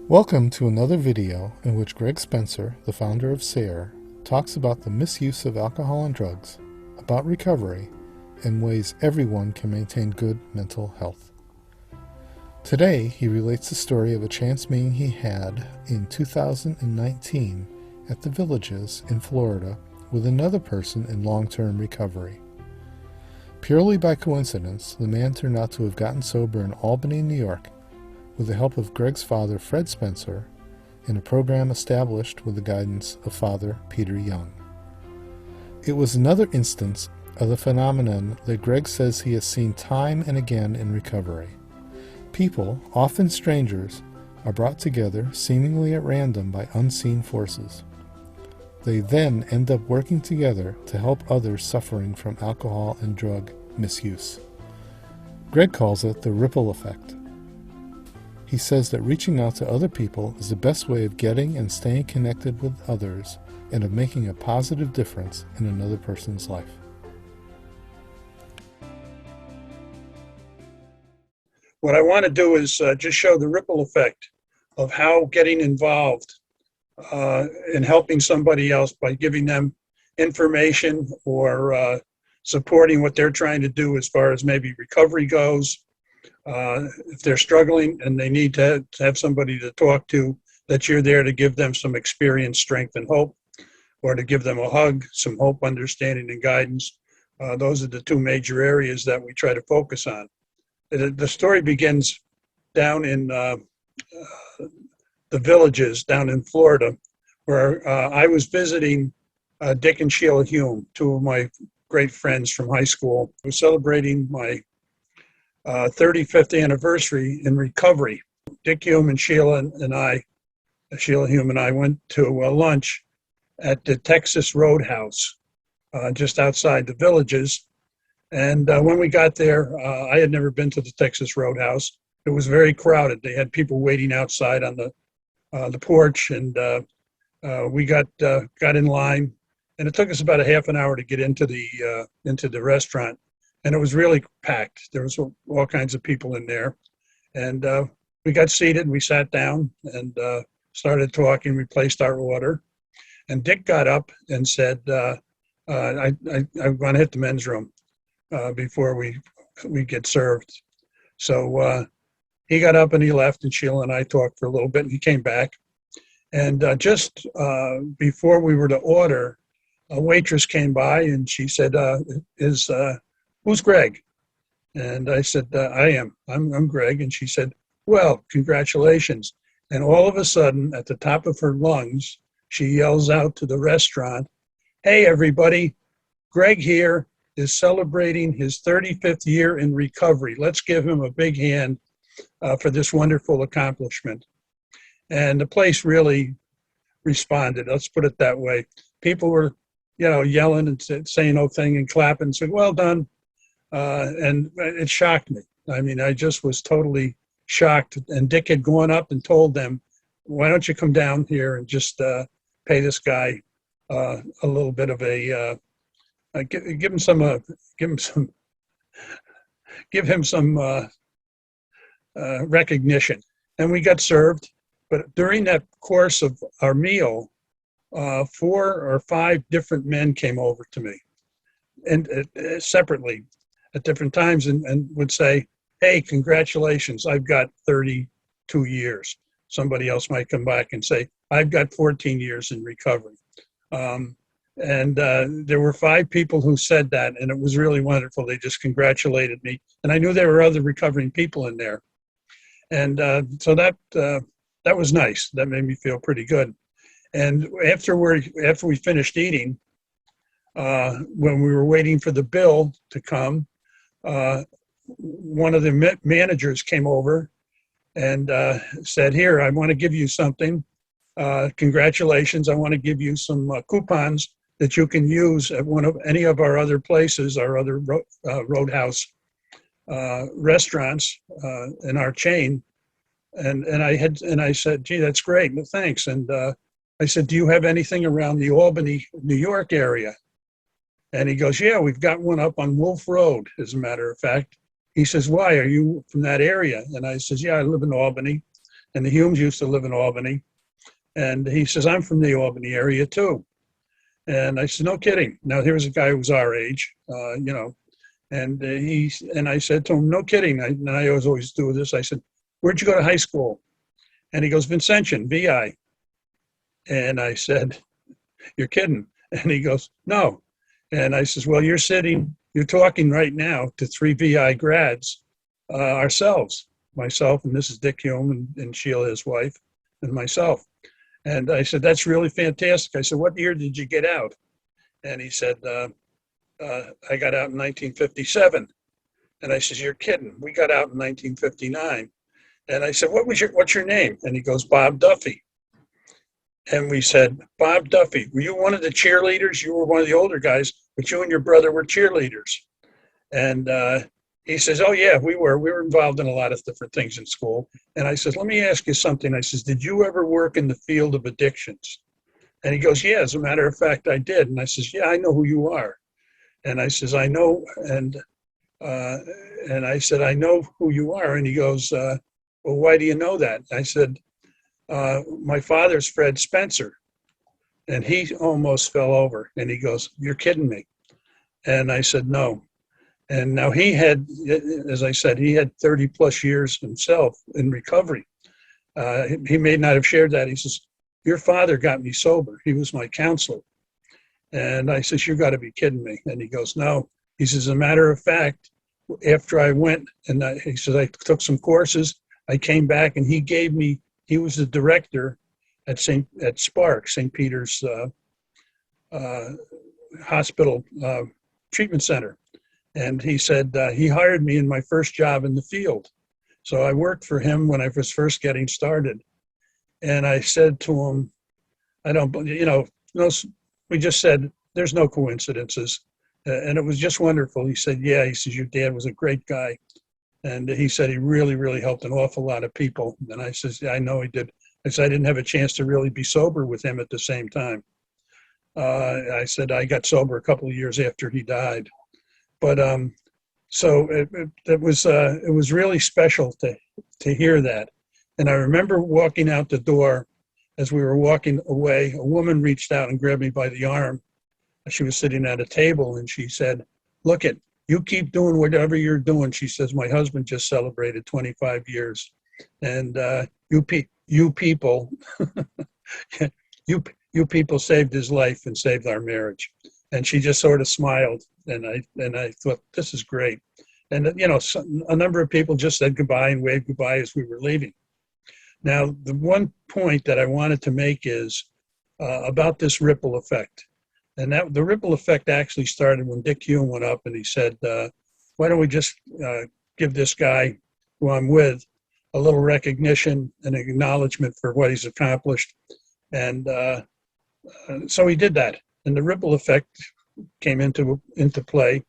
Welcome to another video in which Greg Spencer, the founder of SAIR, talks about the misuse of alcohol and drugs, about recovery, and ways everyone can maintain good mental health. Today, he relates the story of a chance meeting he had in 2019 at the Villages in Florida with another person in long-term recovery. Purely by coincidence, the man turned out to have gotten sober in Albany, New York, with the help of Greg's father, Fred Spencer, in a program established with the guidance of Father Peter Young. It was another instance of the phenomenon that Greg says he has seen time and again in recovery. People, often strangers, are brought together seemingly at random by unseen forces. They then end up working together to help others suffering from alcohol and drug misuse. Greg calls it the ripple effect. He says that reaching out to other people is the best way of getting and staying connected with others and of making a positive difference in another person's life. What I want to do is just show the ripple effect of how getting involved in helping somebody else by giving them information or supporting what they're trying to do as far as maybe recovery goes. If they're struggling and they need to have somebody to talk to, that you're there to give them some experience, strength, and hope, or to give them a hug, some hope, understanding, and guidance. Those are the two major areas that we try to focus on. The story begins down in the Villages down in Florida, where I was visiting Dick and Sheila Hume, two of my great friends from high school. I was celebrating my 35th anniversary in recovery. Dick Hume and Sheila Hume and I went to lunch at the Texas Roadhouse, just outside the Villages. And when we got there, I had never been to the Texas Roadhouse. It was very crowded. They had people waiting outside on the porch, and we got in line. And it took us about a half an hour to get into the restaurant. And it was really packed. There was all kinds of people in there. And we got seated, we sat down and started talking. We placed our order. And Dick got up and said, I'm going to hit the men's room before we get served. So he got up and he left, and Sheila and I talked for a little bit, and he came back. And just before we were to order, a waitress came by and she said, who's Greg? And I said, I'm Greg. And she said, well, congratulations. And all of a sudden, at the top of her lungs, she yells out to the restaurant, hey, everybody, Greg here is celebrating his 35th year in recovery. Let's give him a big hand for this wonderful accomplishment. And the place really responded. Let's put it that way. People were, yelling and saying oh thing and clapping and said, well done. And it shocked me. I mean, I just was totally shocked. And Dick had gone up and told them, why don't you come down here and just pay this guy a little bit of a, give him some recognition. And we got served. But during that course of our meal, 4 or 5 different men came over to me and separately at different times and would say, hey, congratulations, I've got 32 years. Somebody else might come back and say, I've got 14 years in recovery. And there were 5 people who said that, and it was really wonderful. They just congratulated me. And I knew there were other recovering people in there. And so that was nice. That made me feel pretty good. And after we finished eating, when we were waiting for the bill to come, one of the managers came over and said, here, I want to give you something. Congratulations. I want to give you some coupons that you can use at any of our other places, our other Roadhouse restaurants in our chain. And I said, gee, that's great. Well, thanks. And I said, do you have anything around the Albany, New York area? And he goes, yeah, we've got one up on Wolf Road, as a matter of fact. He says, why? Are you from that area? And I says, yeah, I live in Albany. and the Humes used to live in Albany. And he says, I'm from the Albany area too. And I said, no kidding. Now here's a guy who was our age, and I said to him, no kidding. And I always do this. I said, where'd you go to high school? And he goes, Vincentian, VI. And I said, you're kidding. And he goes, no. And I says, well, you're talking right now to 3 VI grads ourselves, myself, and this is Dick Hume and Sheila, his wife, and myself. And I said, that's really fantastic. I said, what year did you get out? And he said, I got out in 1957. And I says, you're kidding. We got out in 1959. And I said, what's your name? And he goes, Bob Duffy. And we said, Bob Duffy, were you one of the cheerleaders? You were one of the older guys, but you and your brother were cheerleaders. And he says, oh, yeah, we were. We were involved in a lot of different things in school. And I said, let me ask you something. I says, did you ever work in the field of addictions? And he goes, yeah, as a matter of fact, I did. And I says, yeah, I know who you are. And I says, I know. And I said, I know who you are. And he goes, well, why do you know that? I said, my father's Fred Spencer. And he almost fell over. And he goes, you're kidding me. And I said, no. And now he had, as I said, he had 30 plus years himself in recovery. He may not have shared that. He says, your father got me sober. He was my counselor. And I says, you got to be kidding me. And he goes, no. He says, as a matter of fact, after I went, and he says, I took some courses. I came back and he was the director at Spark, St. Peter's Hospital Treatment Center. And he said he hired me in my first job in the field. So I worked for him when I was first getting started. And I said to him, we just said, there's no coincidences. And it was just wonderful. He said, yeah, he says, your dad was a great guy. And he said he really, really helped an awful lot of people. And I says, yeah, I know he did. I said, I didn't have a chance to really be sober with him at the same time. I said, I got sober a couple of years after he died. But so it was really special to hear that. And I remember walking out the door. As we were walking away, a woman reached out and grabbed me by the arm. She was sitting at a table and she said, look it, you keep doing whatever you're doing. She says, my husband just celebrated 25 years. And you people, you people saved his life and saved our marriage. And she just sort of smiled. And I thought, this is great. And, a number of people just said goodbye and waved goodbye as we were leaving. Now, the one point that I wanted to make is about this ripple effect. And that the ripple effect actually started when Dick Hume went up and he said, why don't we just give this guy who I'm with a little recognition and acknowledgement for what he's accomplished. And so he did that. And the ripple effect came into play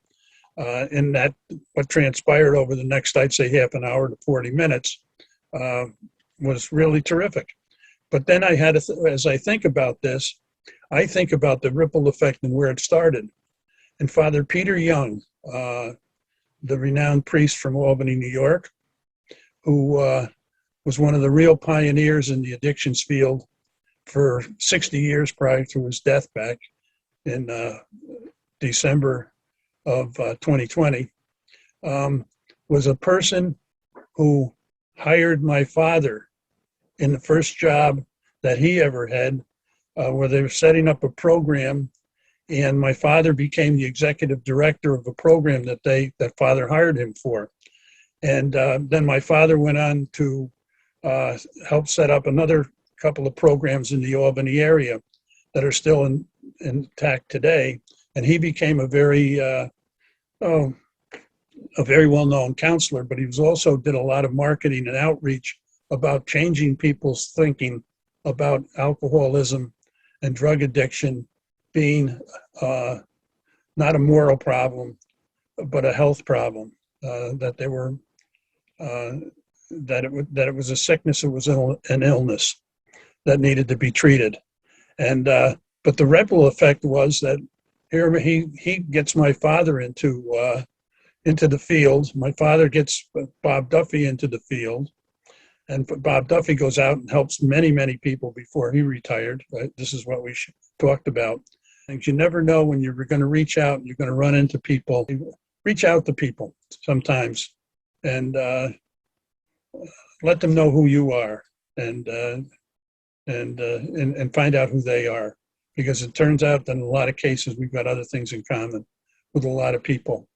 in that what transpired over the next, I'd say, half an hour to 40 minutes was really terrific. But then I had, as I think about this, I think about the ripple effect and where it started. And Father Peter Young, the renowned priest from Albany, New York, who was one of the real pioneers in the addictions field for 60 years prior to his death back in December of 2020, was a person who hired my father in the first job that he ever had, where they were setting up a program, and my father became the executive director of a program that father hired him for. And then my father went on to help set up another couple of programs in the Albany area that are still intact today. And he became a very well-known counselor, but he did a lot of marketing and outreach about changing people's thinking about alcoholism and drug addiction being not a moral problem, but a health problem. That it was a sickness, it was an illness that needed to be treated. And but the ripple effect was that here he gets my father into the field. My father gets Bob Duffy into the field. And Bob Duffy goes out and helps many, many people before he retired. This is what we talked about. And you never know when you're going to reach out, you're going to run into people. Reach out to people sometimes and let them know who you are and find out who they are. Because it turns out that in a lot of cases, we've got other things in common with a lot of people.